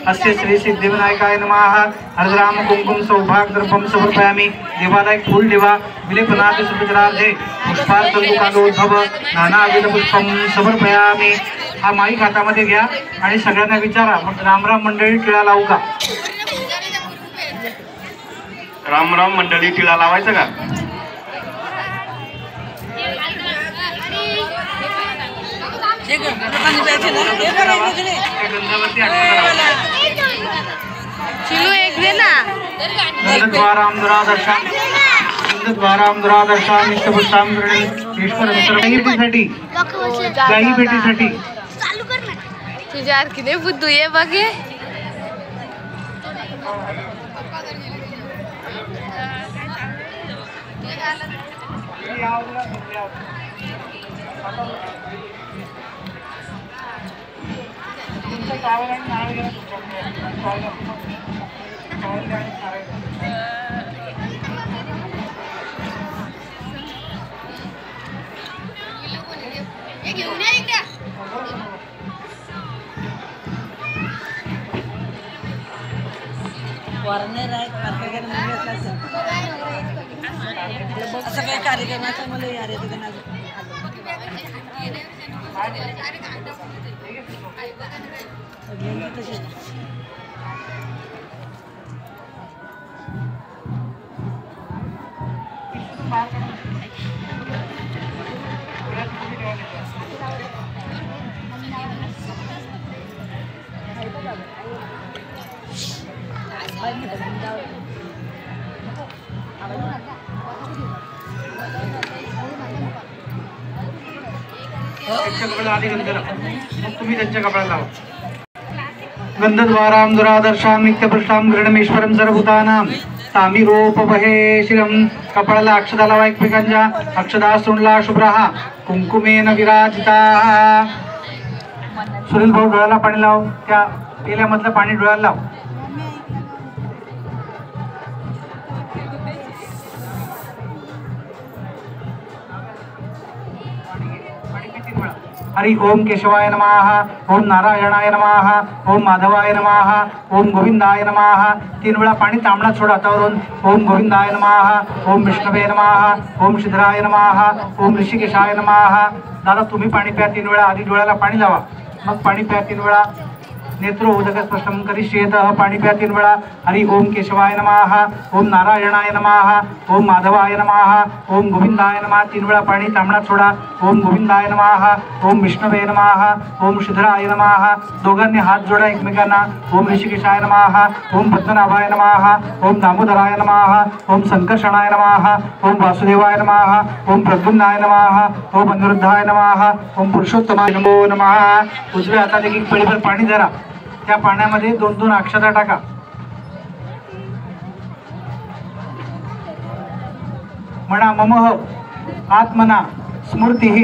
अस्य श्री सिद्धिविनायकाय नमः। हरद्राम कुंकुम सौभाग्य द्रव्यम समर्पयामि। देवालय फूल दिवा विलेपनाथ सुपुत्रार्थे पुष्पार्चनोद्भव नानाविध पुष्पम समर्पयामि। हा माईक हातामध्ये घ्या आणि सगळ्यांना विचारा, रामराम मंडळी टिळा लावू का? रामराम मंडळी टिळा लावायचं का? तुझ्या की नाही बुद्धू ये बघे असं काही कार्यक्रमाचं मला यार येतं ना तुम्ही त्यांच्या कपड्याला लावा। गंधद्वारां दुरादर्शां नित्यपुष्टां गृणमेश्वरं सर्वभूतानां तामिरोपवहे शिरं। कपाळाला अक्षता लावा एकमेकांच्या। अक्षता सुंडला शुभ्रहा कुंकुमेन विराजिता। सुनील भाऊ डोळ्याला पाणी लाव, त्या पेल्यामधलं पाणी डोळ्याला लाव। हरि ओम केशवाय नमः, ओम नारायणाय नमः, ओम माधवाय नमः, ओम गोविंदाय नमः। 3 वेळा पाणी तांबडा सोडा हातावरून। ओम गोविंदाय नमः, ओम विष्णवे नमः, ओम सिद्धराय नमः, ओम ऋषिकेशाय नमः। दादा तुम्ही पाणी प्या 3 वेळा। आधी डोळ्याला पाणी लावा, मग पाणी प्या 3 वेळा। नेत्र उदक स्पष्टं करिष्येत। पाणी प्या 3 वेळा। हरि ओम केशवाय नमः, ओम नारायणाय नमः, ओम माधवाय नमः, ओम गोविंदाय नमः। 3 वेळा पाणी तांबडा सोडा। ओम गोविंदाय नमः, ओम विष्णवे नमः, ओम सिद्धराय नमः। दोघांनी हात जोडा एकमेकांना। ओम ऋषिकेशाय नमः, ओम पद्मनाभाय नमः, ओम दामोदराय नमः, ओम संकर्षणाय नमः, ओम वासुदेवाय नमः, ओम प्रद्युम्नाय नमः, ओम अनिरुद्धाय नमः, ओम पुरुषोत्तमाय नमो नमः। उजव्या हातात एक पळीभर पाणी धरा, त्या पाण्यामध्ये 2-2 अक्षता टाका। म्हणा ममः आत्मना स्मृतिः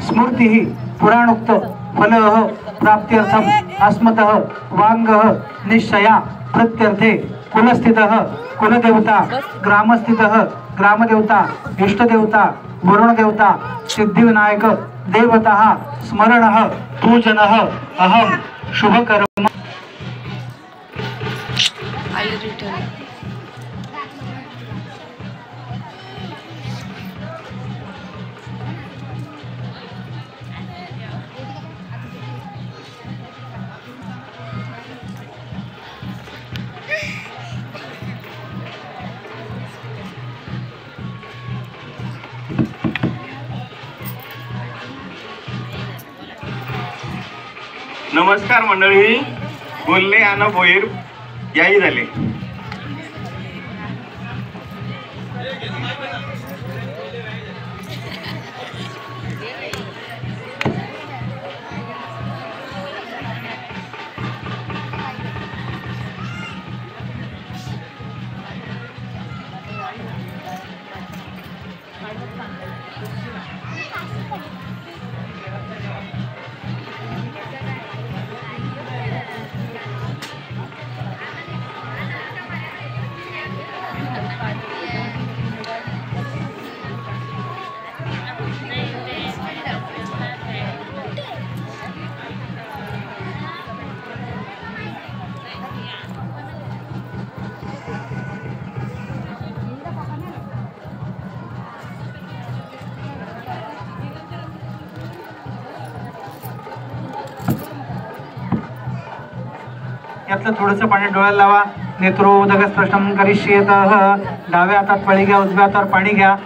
स्मृतिः पुराणोक्त फलः प्राप्त्यर्थम अस्मतः वांगः निश्चया प्रत्यर्थे कुलस्थितः कुलदेवता ग्रामस्थितः ग्रामदेवता इष्टदेवता वरुणदेवता सिद्धिविनायक देवतः स्मरणः पूजनः अहम शुभकर्म। नमस्कार मंडळी, बोलणे आणि भोईर याही झाले। यातलं थोडंसं पाणी डोळ्याला लावा. नेत्रोदक स्पष्टम करिष्येत. डाव्या हातात पळी घ्या, उजव्या हातावर पाणी घ्या.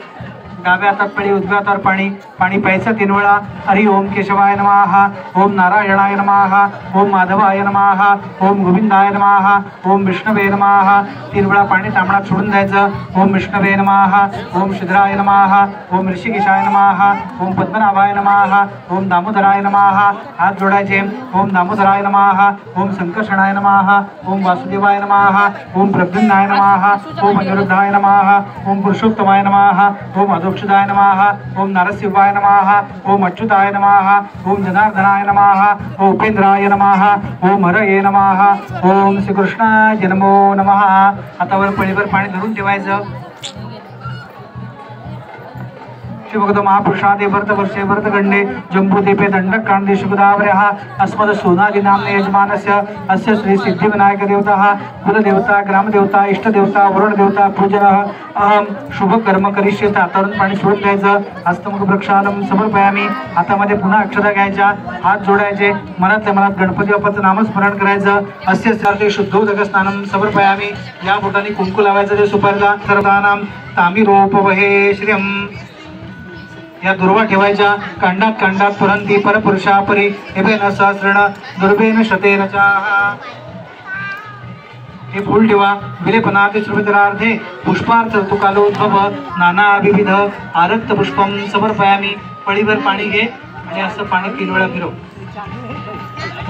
डाव्या हातात पळी, उजव्या हातावर पाणी. पाणी प्यायचं 3 वेळा. हरि ओम केशवाय नमः, ओम नारायणाय नमः, ओम माधवाय नमः, ओम गोविंदाय नमः, ओम विष्णवे नमः. 3 वेळा पाणी तांबडात सोडून द्यायचं. ओम विष्णवे नमः, ओम शिद्राय नमः, ओम ऋषिकेशाय नमः, ओम पद्मनाभाय नमः, ओम दामोदराय नमः. हात जोडायचे. ओम दामोदराय नमः, ओम संकर्षणाय नमः, ओम वासुदेवाय नमः, ओम प्रद्युम्नाय नमः, ओम अनिरुद्धाय नमः, ओम पुरुषोत्तमाय नमः, ओम अधोक्षदाय नमः, ओम नरसिंहाय नमः, ओम अच्युताय नमः, ओम जनार्दनाय नमः, ओम उपेंद्राय नमः, ओम हरये नमः, ओम श्रीकृष्णाय नमो नमः. हातावर पळीवर पाणी धरून ठेवायचं. शिवगत महापुरुषादे भरतवर्षे भरतगंडे जम्बूदीपे दंडक कांडे शुभदावर्यः अस्मद सोनादि नाम्ने यजमानस्य अस्य श्री सिद्धिविनायक देवता कुलदेवता ग्रामदेवता इष्टदेवता वरुणदेवता पूजनः अहम शुभ कर्म करिष्ये. हातावरून पाणी सोडून द्यायचं. हस्तमुख प्रक्षालम समर्पयामी. हातामध्ये पुन्हा अक्षता घ्यायच्या. हात जोडायचे. मनातल्या मनात गणपती बाप्पाचं नामस्मरण करायचं. अस्य सार्थे शुद्धोदक स्नानम समर्पयामी. या बोटाने कुंकू लावायचं ते सुपारीला. सर्वानाम तामिरोपवहे श्रियम. या दुर्वा ठेवायच्या. कांडात कांडात पुरंती परपुरुषा परी एबेन सहस्रण दुर्बेन शतेन चाह. हे फूल ठेवा. विलेपनादि श्रुतिरार्थे पुष्पार्थ ऋतुकालोद्भव नाना विविध आरक्त पुष्पम समर्पयामी. पळीवर पाणी घे आणि असं पाणी 3 वेळा फिरव.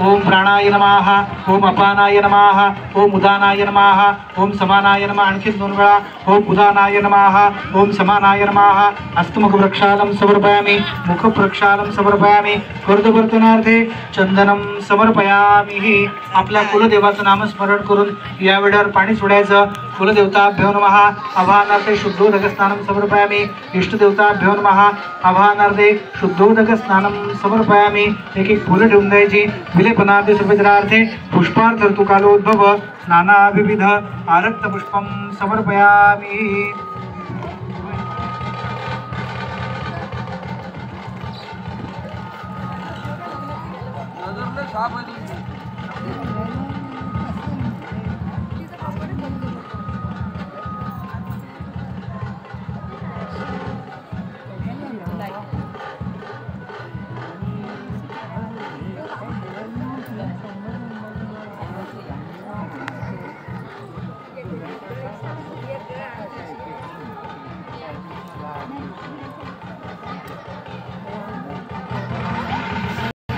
ओम प्राणाय नमः, ओम अपानाय नमः, ओम उदानाय नमः, ओम समानाय नमः. आणखी 2 वेळा. ओम उदानाय नमः, ओम समानाय नमः. हस्तमुख प्रक्षालम समर्पयामी. मुख प्रक्षालम समर्पयामी. कर्दवर्तनार्थे चंदनम समर्पयामी. आपल्या कुलदेवाचं नामस्मरण करून या वेळेवर पाणी सोडायचं. कुलदेवताभ्यो नमः. आवाहनार्थे शुद्धोदक स्नानम समर्पयामी. इष्टदेवताभ्यो नमः. आवाहनार्थे शुद्धोदक स्नानम समर्पयामी. एक एक फुलं ठेवून द्यायची. विलेपनादि सुभद्रार्थे पुष्पार्थ ऋतुकालोद्भव नाना विविध आरक्त पुष्पम समर्पयामी.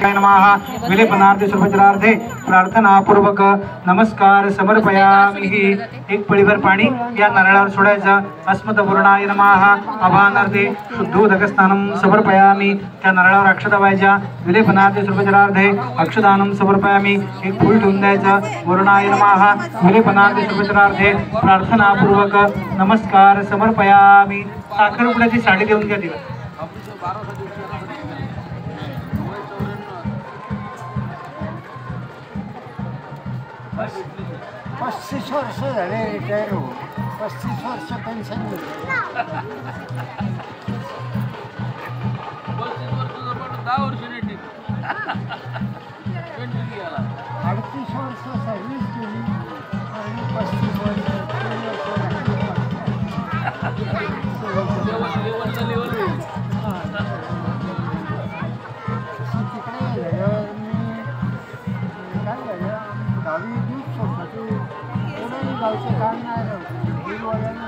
नमः. विलेपनार्थे सर्वचरार्थे प्रार्थनापूर्वक नमस्कार समर्पयामी. एक पळीवर पाणी या नारळावर सोडायचं. अस्मदपूर्णाय नमः. आवाहनार्थे शुद्धोदक स्नानम समर्पयामी. त्या नारळावर अक्षता व्हायच्या. विलेपनार्थे सर्वचरार्थे अक्षदानम समर्पयामी. एक फूल ठेवून द्यायचं. वरुणाय नमः. विलेपनार्थे सर्वचरार्थे प्रार्थनापूर्वक नमस्कार समर्पयामी. साखरपुड्याची साडी देऊन घ्या तिला. 35 वर्ष झाले रिटायर हो. 35 वर्ष पेन्शन मिळते. 38 वर्ष सर्व्हिस केली आणि 35 वर्ष 3 वर्ष तिकडे गेल्यावर मी काय झालं गावी दूध सोडलं. कोणाही गावचं काम नाही राहत. दूधवाल्यांना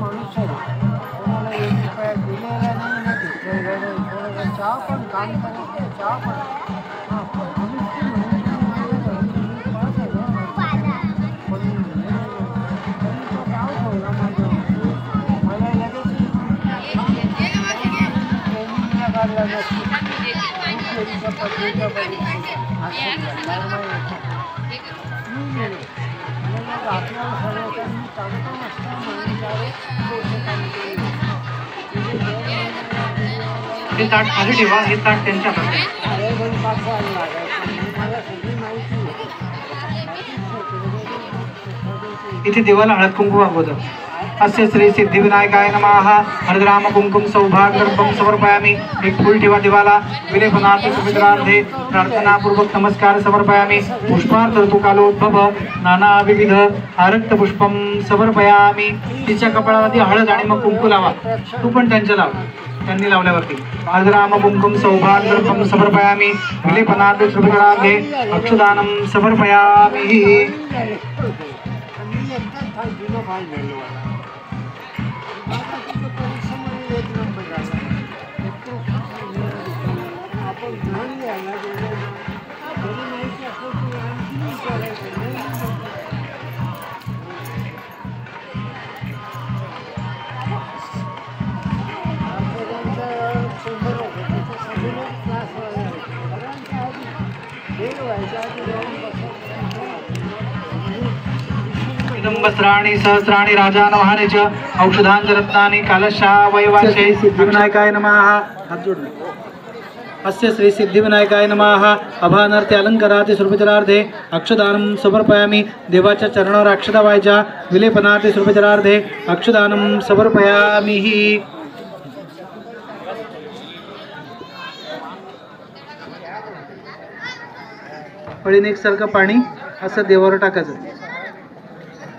माणूस आहे. कोणाला 1 रुपया दिलेला नाही ना घेतलेला नाही. कोणाला चहा पण काम करत नाही. चहा पण हां आम्ही ते म्हणून माझ्या घरी 5,000 पण तो गाव ठेवला माझ्या. मला लगेच ट्रेनिंगला काढला जातो. फेरीच्या पत्रिका बघितली. मी गेलो. आपल्याला सगळं मी चांगलं असतं म्हणून त्यावेळेस पैसे काम केले. हे ताट खाली ठेवा, हे ताट त्यांच्या हातात. अरे पण पाचवा लागायचं मला सगळी माहिती इथे देवाला हळद कुंकू अगोदर. अस्य श्री सिद्धिविनायकाय नमः. हरद्राम कुंकुम सौभाग्यम समर्पयामि. एक फूल ठेवा देवाला. विलेपनार्थ सुमित्रार्थे प्रार्थनापूर्वक नमस्कार समर्पयामि. पुष्पार्थ ऋतुकालोद्भव नाना विविध आरक्त पुष्पम समर्पयामि. तिच्या कपाळावरती हळद आणि मग कुंकू लावा. तू पण त्यांच्या लाव, त्यांनी लावल्यावरती. हरद्राम कुंकुम सौभाग्यम समर्पयामि. विलेपनार्थ सुमित्रार्थे अक्षदानं समर्पयामि. जुनं फार झालं आता तिथं परीक्षेमध्ये एक नंबर झाला. आपण ग्रहण घ्यायला गेलो तरी माहिती असं की आणखी विचारायचं शंभर होतं त्याच्या सगळं क्लास व्हायचा आधी व्हायच्या आधी जाऊन वस्त्राणि सहस्राणि राजानवहानि च औषधांच रत्नानि कालशा वैवाशे. सिद्धिविनायकाय नमः. हात जोडले. अस्य श्री सिद्धिविनायकाय नमः. अभानर्थे अलंकारार्थे सुरभिचरार्थे अक्षदानं समर्पयामि. देवाच्या चरणावर अक्षता व्हायच्या. विलेपनार्थे सुरभिचरार्थे अक्षदानं समर्पयामि. पळीने एकसारखं पाणी असं देवावर टाकायचं.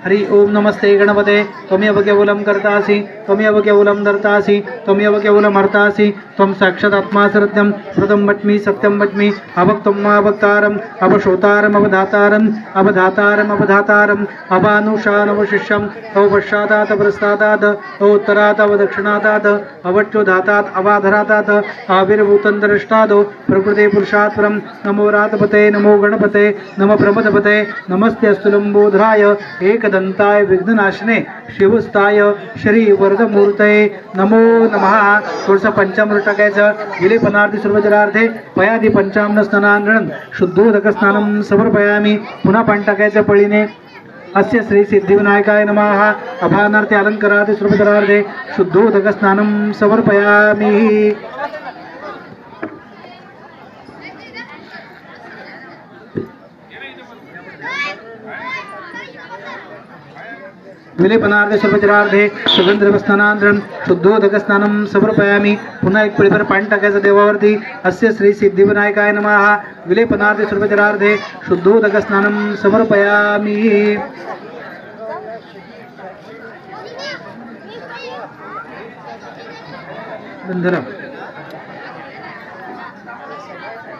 हरि ओम नमस्ते गणपते. त्वमेव केवलं कर्तासि, त्वमेव केवलं धर्तासि, त्वमेव केवलं हर्तासि, त्वं साक्षात् आत्मा सत्यं. प्रथम वच्मि सत्यं वच्मि. अभक्तं अभक्तारम् अवशोतारम् अवधातारम् अवधातारम् अवधातारम् अवानुषानवशिष्यम्. अवपश्चातात् प्रस्तातात् अवोत्तरात् अवदक्षिणातात् अवच्योधातात् अवाधरातात् आविर्भूतन्तरिष्टात् प्रकृते पुरुषात् परं. नमो रातपते नमो गणपते नमो प्रमदपते. नमस्ते अस्तु लंबोधराय एकदंताय विघ्ननाशने शिवस्ताय श्री वरदमूर्तये नमो नमः. थोडंसं पंचामृत टाकायचं. विलेपनार्थे सुरवज्रार्थे पयादि पंचामृत स्नानानंतरं शुद्धोदक स्नानं समर्पयामि. पुन्हा पाणी टाकायचं पळीने. अस्य श्री सिद्धिविनायकाय नमः. अभानार्थे अलंकारार्थे सुरवज्रार्थे शुद्धोदक स्नानं समर्पयामि. विलेपनार्थे सर्वचरार्थे सुगंधस्नानानंतरं शुद्धोदक स्नानं समर्पयामि. पुन्हा एक पळीभर पाणी टाकायचं देवावरती. अस्य श्री सिद्धिविनायकाय नमः. विलेपनार्थे सर्वचरार्थे शुद्धोदक स्नानं समर्पयामि.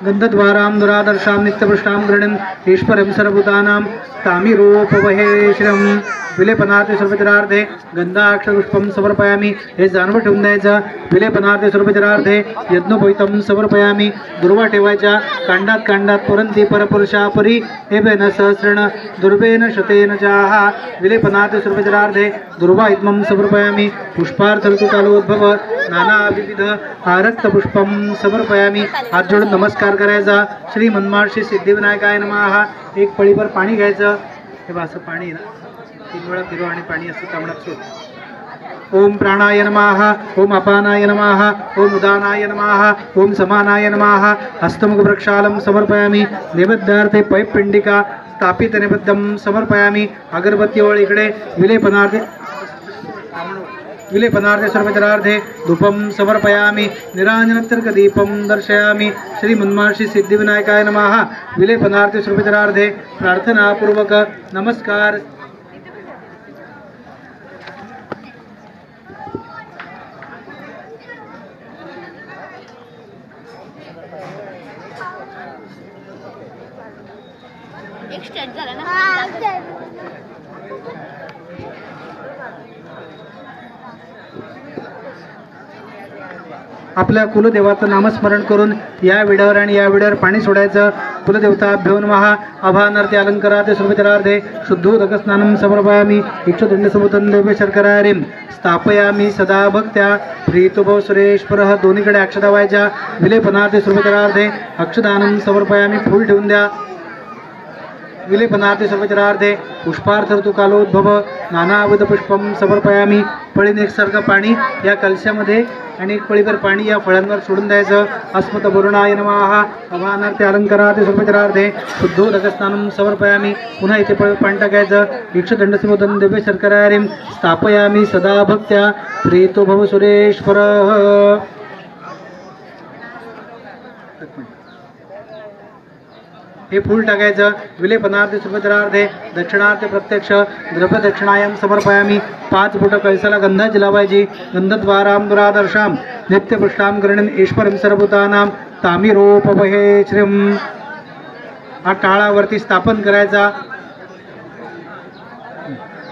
गंधद्वारां दुरादर्शां नित्यपृष्ठां गृह्णन् ईश्वरं सर्वभूतानां तामिरोपवहेश्रम. विलेपनार्थे सर्वचरार्थे गंधाक्षपुष्पं समर्पयामि. हे जानवं ठेवून द्यायचं. विलेपनार्थे सर्वचरार्थे यज्ञोपवीतं समर्पयामि. दुर्वा ठेवायच्या. कांडात कांडात पुरंती परपुरुषा परी एवेन सहस्रेण दुर्वेन शतेन चाहा. विलेपनार्थे सर्वचरार्थे दुर्वा इत्मं समर्पयामि. पुष्पार्थ ऋतुकालोद्भव नाना विविध आरक्त पुष्पं समर्पयामि. हात जोडून नमस्कार करायचा. श्री मनमार्षी सिद्धिविनायकाय नमः. एक पळीभर पाणी घ्यायचं. हे असं पाणी आहे ना, 3 वेळा फिरव आणि पाणी असं तांबडात सोड. ओम प्राणाय नमः. ओम अपानाय नमः. ओम उदानाय नमः. ओम समानाय नमः. हस्तमुख वृक्षालं समर्पयामि. नैवेद्यार्थे पैपिंडिका स्थापित नैवेद्यं समर्पयामि. अगरबत्ती ओळ इकडे. विलेपनार्थे सर्वचरार्थे धूपं समर्पयामि. निराञ्जनतर्कदीपं दर्शयामि. श्री मनमार्षी सिद्धिविनायकाय नमः. विलेपनार्थे सर्वचरार्थे प्रार्थनापूर्वक नमस्कार. आपल्या कुलदेवाचं नामस्मरण करून या विड्यावर आणि या विड्यावर पाणी सोडायचं. कुलदेवताभ्यो नमः. अभानार्थे अलंकारार्थे सर्वचरार्थे शुद्धोदक स्नानं समर्पयामि. इक्षुदंडसमुदं देवे शर्करारिं स्थापयामि सदा भक्त्या. प्रीतुभव सुरेश्वरः. दोन्हीकडे अक्षता व्हायच्या. विलेपनार्थे सर्वचरार्थे अक्षदानं समर्पयामि. फूल ठेवून द्या. विलेपनार्थे सर्वचरार्थे पुष्पार्थ ऋतुकालोद्भव नानाविध पुष्पं समर्पयामि. पळीने एकसारखं पाणी या कलशामध्ये आणि एक पळीभर पाणी या फळांवर सोडून द्यायचं. अस्मत वरुणाय नमः अभानार्थे अलंकारार्थे सर्वचरार्थे शुद्धोदकस्नानं समर्पयामी. पुन्हा इथे पाणी टाकायचं. भिक्षदंडसमुदं दिव्य शर्करारिं स्थापयामी सदा भक्त्या प्रीतो भव सुरेश्वरः. हे फूल टाकायचं. विलेपनार्थे सुभद्रार्थे दक्षिणार्थे प्रत्यक्ष द्रव्य दक्षिणायाम समर्पयामी. 5 बोटं कळसाला गंधाची लावायची. गंधद्वाराम दुरादर्शाम नित्यपुष्टाम गृणीन ईश्वरं सर्वभूतानां तामिरोपवहे श्रीम. हा टाळावरती स्थापन करायचा.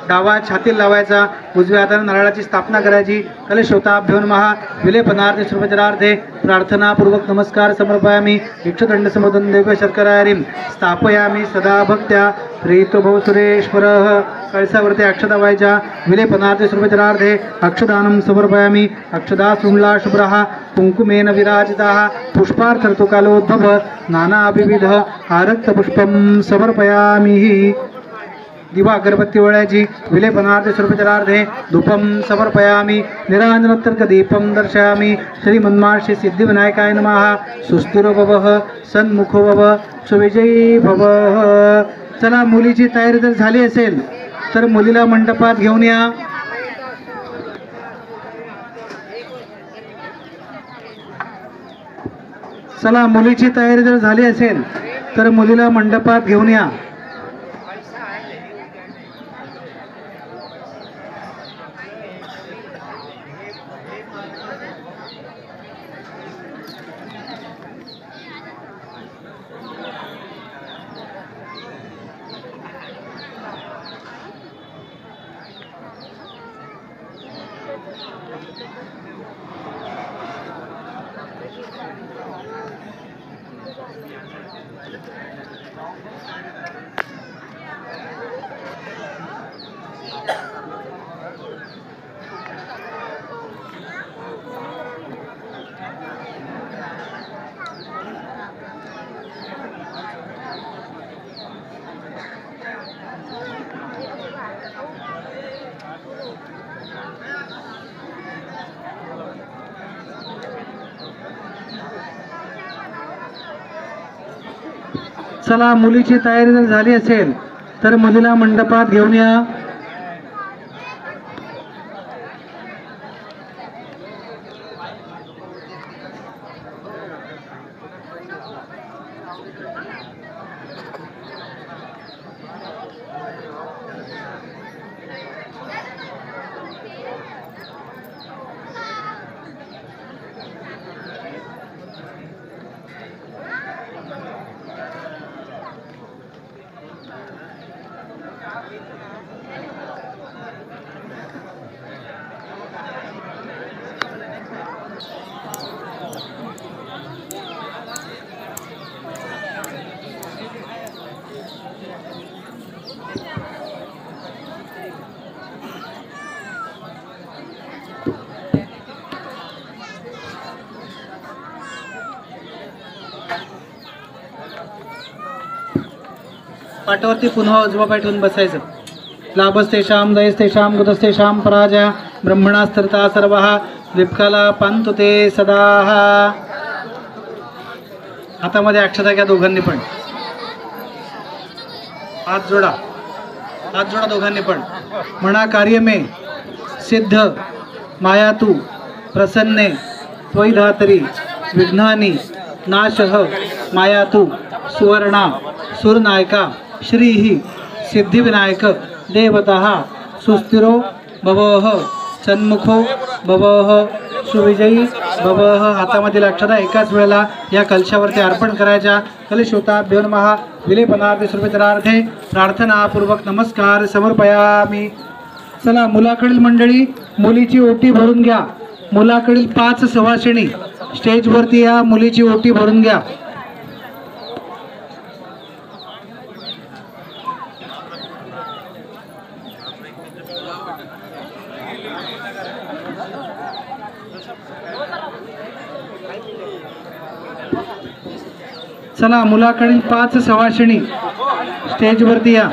डावा छातीला लावायचा. उजव्या हाताने नारळाची स्थापना करायची. कलशोताभ्यो नमः. विलेपनार्थे सर्वचरार्थे प्रार्थनापूर्वक नमस्कार समर्पयामी. भिक्षदंडसमुदं दिव्य शर्करारिं स्थापयामी सदा भक्त्या प्रीतो भव सुरेश्वरः. कळसावरती अक्षता व्हायच्या. विलेपनार्थे सर्वचरार्थे अक्षदानं समर्पयामी. अक्षदा शृंगला शुभ्रः कुंकुमेन विराजिताः पुष्पार्थर्तुकालोद्भव नानाविविध आरक्तपुष्पं समर्पयामी. दिवा अगरबत्ती ओळायची. विलेपनार्थे सर्वचरार्थे धूपं समर्पयामी. निरांजनोत्तरकदीपं दर्शयामी. श्रीमन्मार्षे सिद्धिविनायकाय नमः. सुस्थिरो भवः सन्मुखो भव सुविजयी भवः. चला, मुलीची तयारी जर झाली असेल तर मुलीला मंडपात घेऊन या. चला, मुलीची तयारी जर झाली असेल तर मुलीला मंडपात घेऊन या. चला, मुलीची तयारी जर झाली असेल तर मुलीला मंडपात घेऊन या. पाठावरती पुन्हा उजवा पाय ठेवून बसायचं. लाभस्तेषां दयस्तेषां गुदस्तेषां पराजय ब्रह्मणास्तरता सर्वः विपकाला पांतु ते सदा. हातामध्ये अक्षता घ्या दोघांनी पण. हात जोडा दोघांनी पण. म्हणा, कार्य में सिद्ध माया तू प्रसन्ने त्वयि धातरी विघ्नानि नाशः माया तू सुवर्णा सुरनायका श्रीहि सिद्धिविनायक देवतः सुस्थिरो भवः सन्मुखो भवः सुविजयी भवः. हातामधील अक्षता एकाच वेळेला या कलशावरती अर्पण करायच्या. कलशोताभ्यो नमः. विलेपनार्थे सर्वचरार्थे प्रार्थनापूर्वक नमस्कार समर्पयामी. चला, मुलाकडील मंडळी मुलीची ओटी भरून घ्या. मुलाकडील 5 सवासिणी स्टेजवरती या. मुलीची ओटी भरून घ्या. चला, मुलाकडील 5 सवासिणी स्टेजवरती या.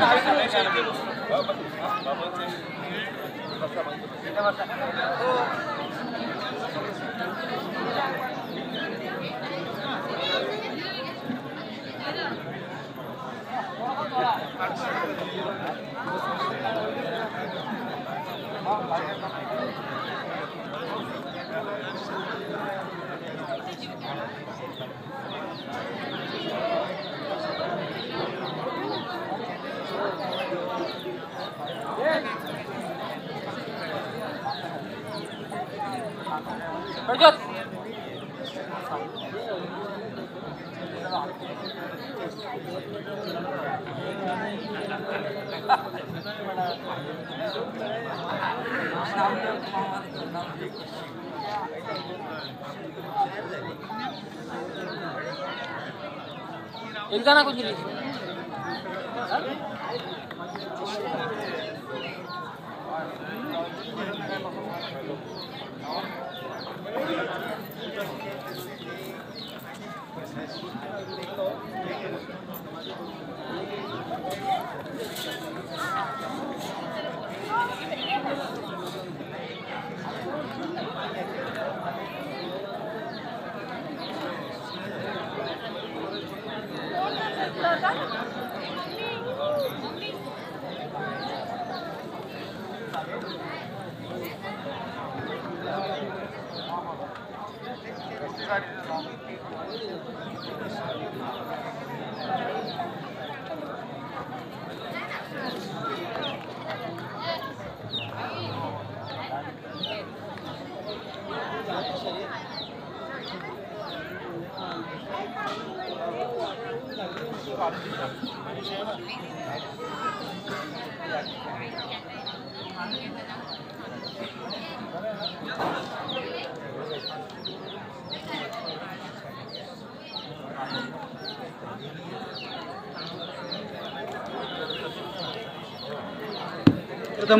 एकदा ना कुठली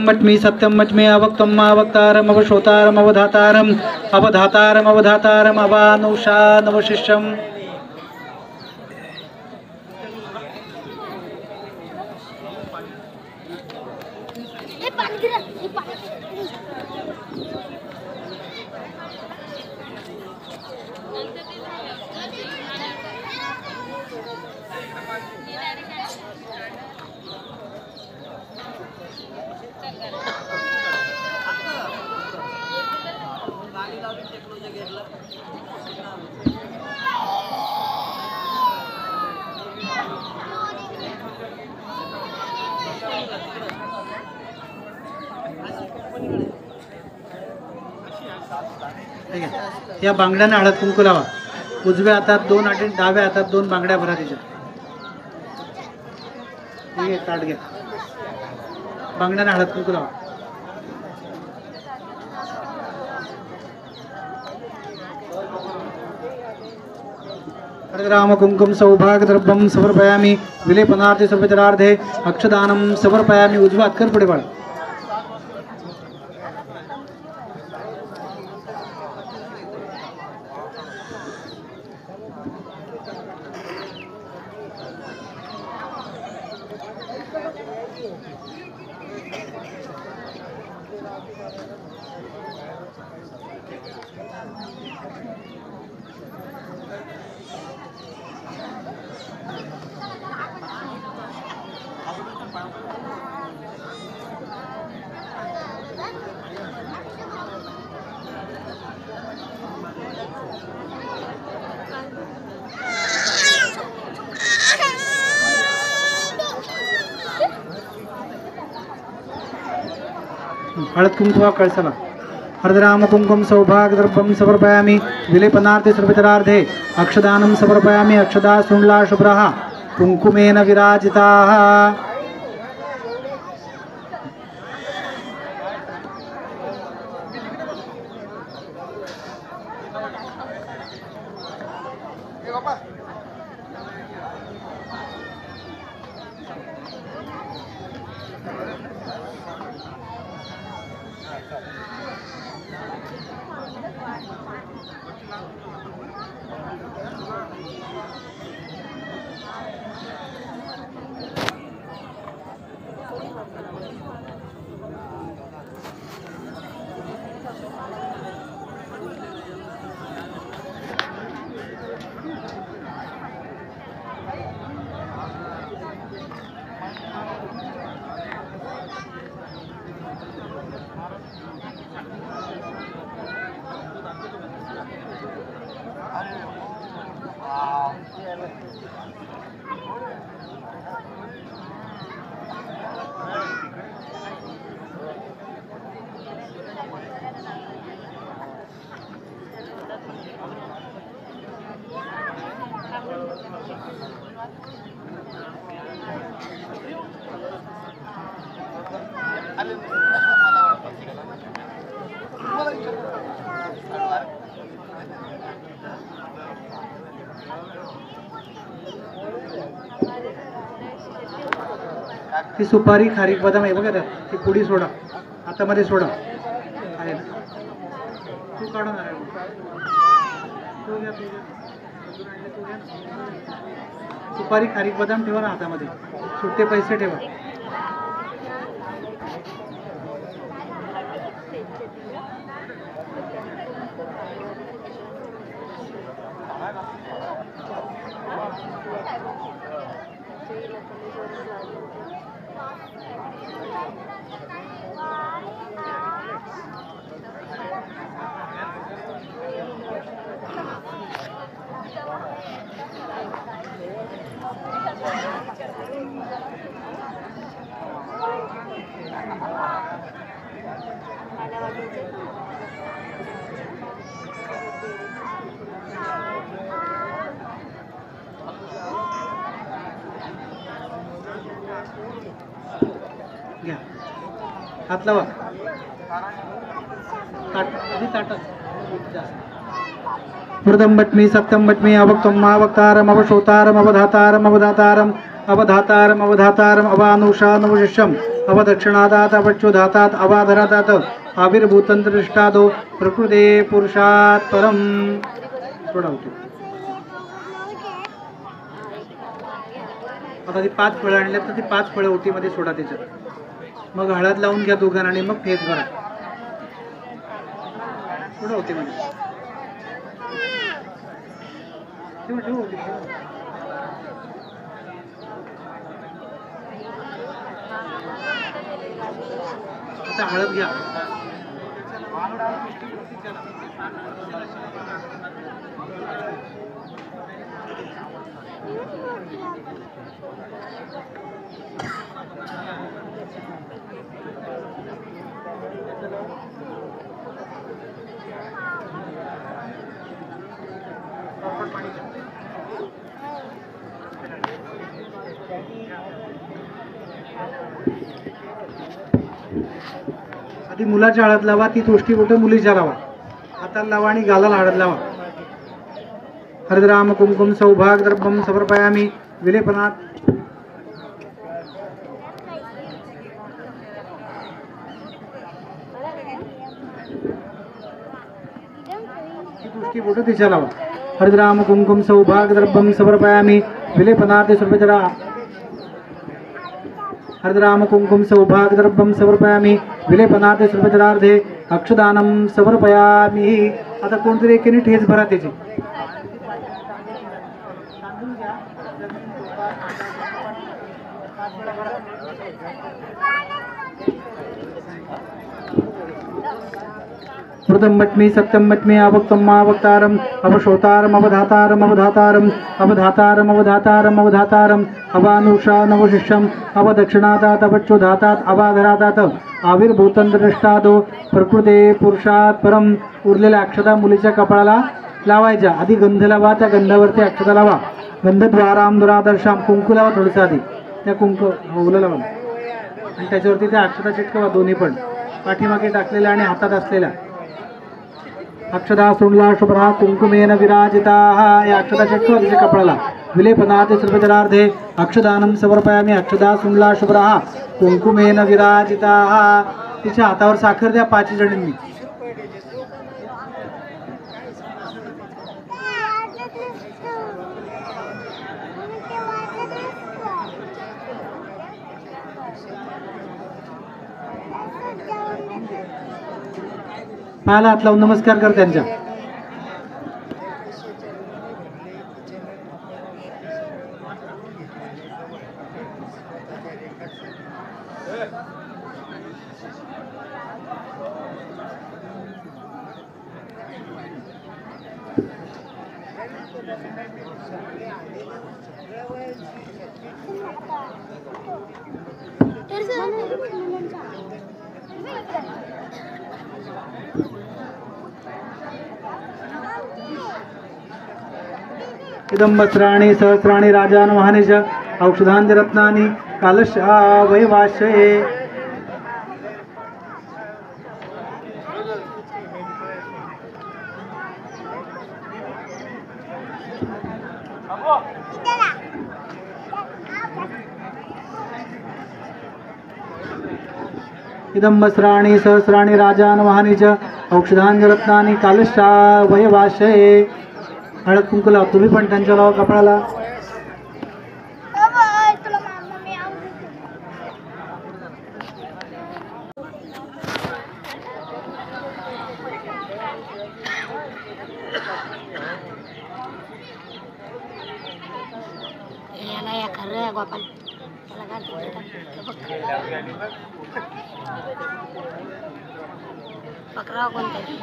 मच्मी सत्यम मच्मे अवक्तम अवक्तारम अवश्रोतारम अवधातारम अवधातारम अवधातारम अवानुषा नवशिष्यम या बांगड्याने हळद कुंकू लावा. उजव्या हातात 2 आणि डाव्या हातात 2 बांगड्या भरा त्याच्यात. ठीक आहे, ताट घ्या. बांगड्याने हळद कुंकू लावा. राम कुंकुम सौभाग्य द्रव्यम समर्पयामि विलेपनार्थे सर्वचरार्थे अक्षदानम समर्पयामि. उजवा हात कर पुढे बाळा. हळद कुंकुवा कळसाला. हरदराम कुंकुम सौभाग्य द्रव्यम समर्पयामि विलेपनार्थे सर्वचरार्थे अक्षदानं समर्पयामि. अक्षदा सुंडला शुभ्रः कुंकुमेन विराजिताः. ती सुपारी खारीक बदाम आहे बघा त्यात, ती पुडी सोडा हातामध्ये सोडा आहे ना. तू काढून आण. तू घ्या, तू घ्या. अजून आणले तू घ्या ना. सुपारी खारीक बदाम ठेवा ना हातामध्ये, सुट्टे पैसे ठेवा. घ्या, हात लावा. मृदंबट्मी सप्तंबट्मी अवक्तम अवक्तारम अवशोतारम अवधातारम अवधातारम अवधातारम अवधातारम अवानुषानुशिष्यम अवदक्षिणादात अवच्युधातात अवाधरादात आविर्भूतंत्रष्टादो प्रकृते पुरुषात् परम. थोडा होतो. आता ती 5 फळं आणल्यात तर ती 5 फळं ओटीमध्ये सोडा त्याच्यात. मग हळद लावून घ्या दोघांना आणि मग फेस भरा. थोडं होते म्हणजे आता हळद घ्या. आधी मुलाच्या हळद लावा, ती तुष्टी बोट मुलीच्या लावा. हाताला लावा आणि गालाला हळद लावा. हरद्राम कुंकुम सौभाग द्रव्यम समर्पयामी विलेपनात. तुष्टी बोट तिच्या लावा. हरद्राम कुंकुम सौभाग द्रव्यम समर्पयामी विलेपनात सर्वजरा. हरद्राम कुंकुम सौभाग द्रव्यम समर्पयामी विलेपनाथ सर्वजनार्थे अक्षदानम समर्पयामी. आता कोणतरी एकीने ठेच भरा त्याची. मृदंबट्मी सप्तंबट्मी अवक्तम अवक्तारम अवशोतारम अवधातारम अवधातारम अवधातारम अवधातारम अवधातारम अवानुषानवशिष्यम अवदक्षिणादात अवच्युधातात अवाधरादात आविर्भूतंद्रष्टादो प्रकृते पुरुषात् परम. उरलेल्या अक्षता मुलीच्या कपाळाला लावायच्या. आधी गंध लावा, त्या गंधावरती अक्षता लावा. गंधद्वाराम दुरादर्शाम. कुंकू लावा थोडंसं आधी, त्या कुंकू ओलं लावा आणि त्याच्यावरती त्या अक्षता चिटकवा दोन्ही पण, पाठीमागे टाकलेल्या आणि हातात असलेल्या. अक्षदा सुंडला शुभ्रा कुंकुमेन विराजिता. या अक्षदा चिटकवा तिच्या कपाळाला. विलेपनाथ सर्वजनार्थे अक्षदानम समर्पयामी. अक्षदा सुंडला शुभ्रा कुंकुमेन विराजिता. तिच्या हातावर साखर द्या 5 जणींनी. पायाला हात लावून नमस्कार कर त्यांच्या. इदं वस्त्राणि सहस्राणि राजान वहानि च औषधानि रत्नानि कालशावयवाश्रये इदं वस्त्राणि सहस्राणि राजान वहानि च औषधानि रत्नानि कालशावयवाश्रये हळद कुंकू लावा तुम्ही पण त्यांच्या लावा कपड्याला याला या खरं गोपाल त्याला काय पकड़ा कोणतरी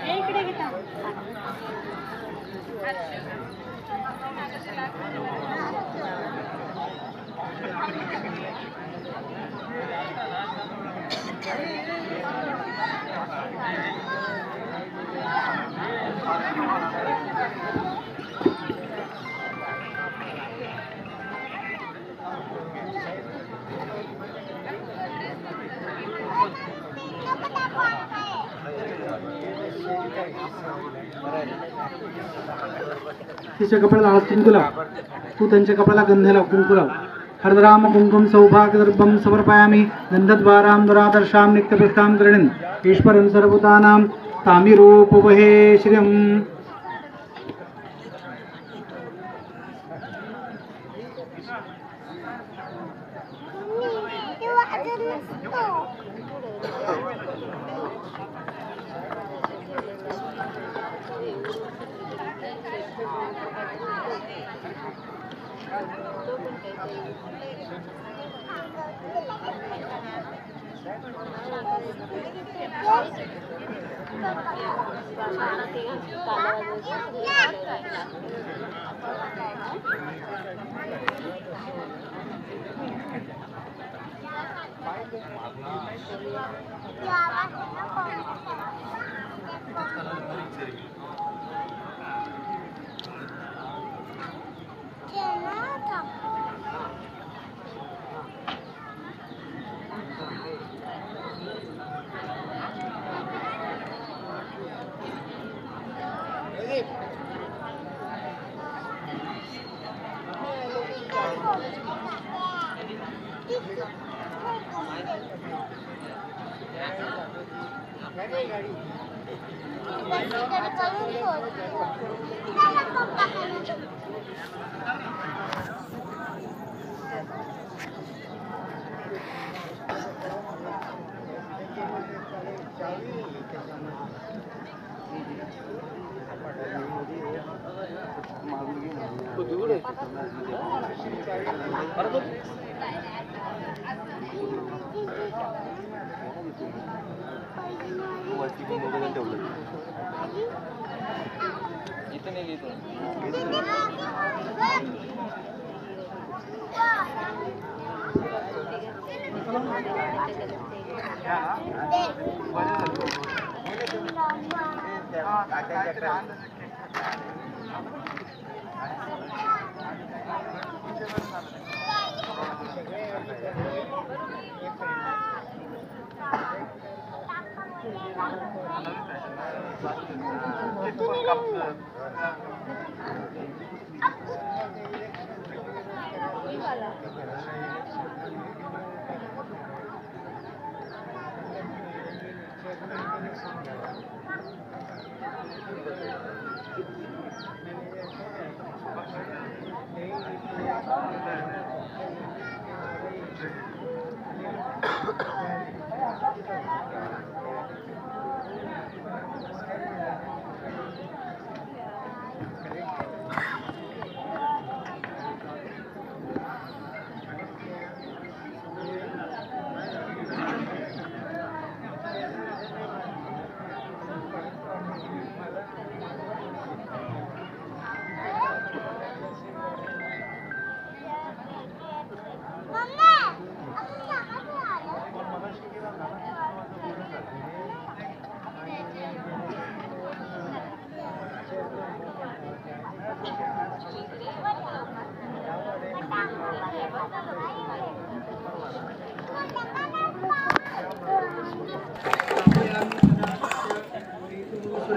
इकडे घेता तिच्या कपड्याला हळद कुंकू लाव तू त्यांच्या कपड्याला गंध लाव कुंकू लाव हरदराम कुंकुम सौभाग्यदर्भं समर्पयामि गन्धद्वारां दुरादर्शां नित्यपृष्ठां गृह्णन् ईश्वरं सर्वभूतानां तामिरोपवहे श्रियम्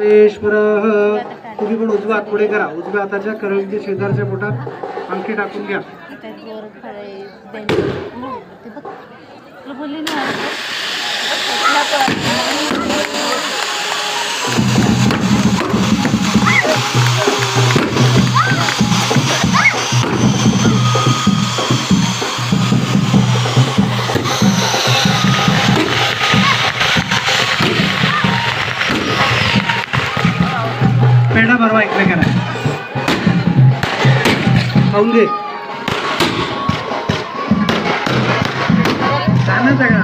सर्वेश्वर तुम्ही पण उजव्या हात पुढे करा. उजव्या हाताच्या करंगच्या शेजारच्या बोटात अंगठी टाकून घ्या. पेढा भरवा एकमेकांना. खाऊन घे. छान आहे सगळा.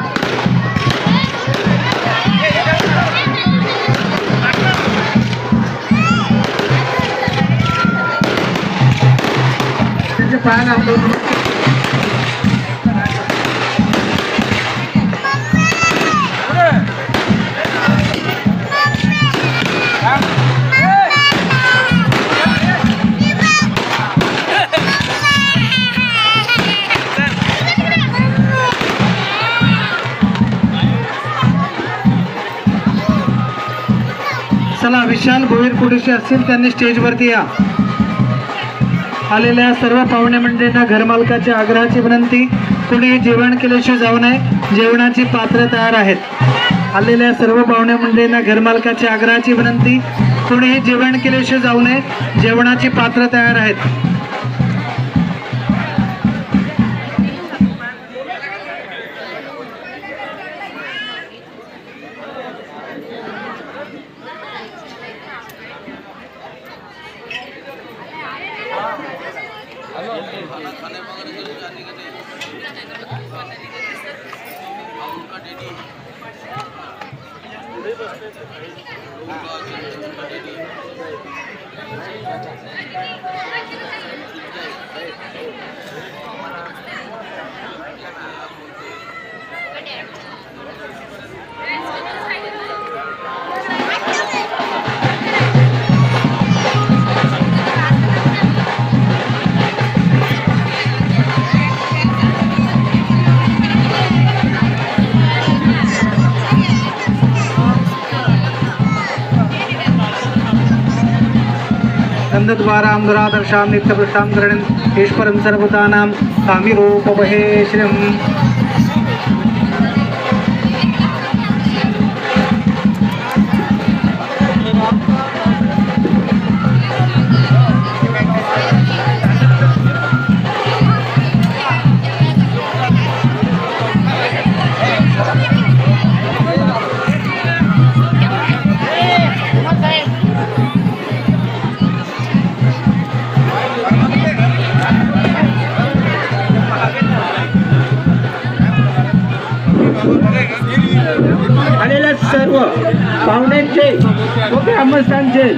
त्यांच्या पायाला आपलं चला. विशाल भोईर कुठेशी असतील त्यांनी स्टेजवरती या. आलेल्या सर्व पाहुणे मंडळींना घरमालकाच्या आग्रहाची विनंती, कोणी जेवण केल्याशिवाय जाऊ नये. जेवणाची पात्र तयार आहेत. आलेल्या सर्व पाहुणे मंडळींना घरमालकाच्या आग्रहाची विनंती, कोणीही जेवण केल्याशिवाय जाऊ नये. जेवणाची पात्र तयार आहेत. गंधद्वारां दुरादर्शां नित्यपृष्ठां करणं ईश्वरं सर्वभूतानां कामिरूपमहे श्रियम्. आलेल्या सर्व पाहुण्यांचे व ग्रामस्थांचे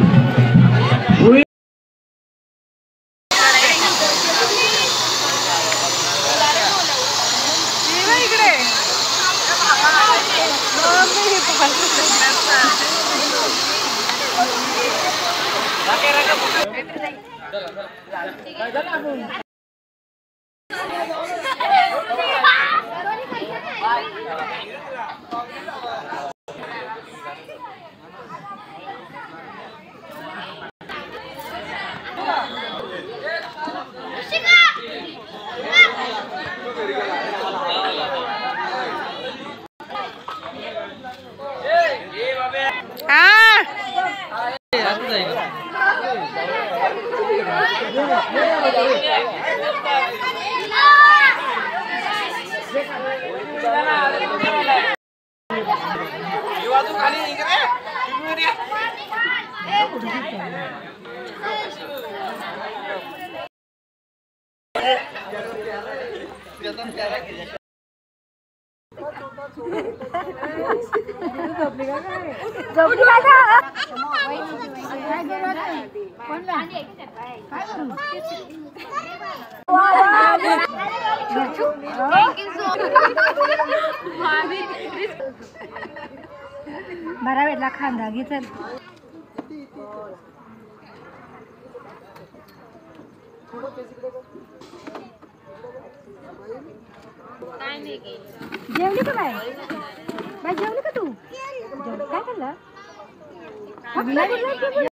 बरा वेळेला खांदा घेतल जेवली का बाय? बाय जेवली का तू? काय खाल्लं? गुलाबी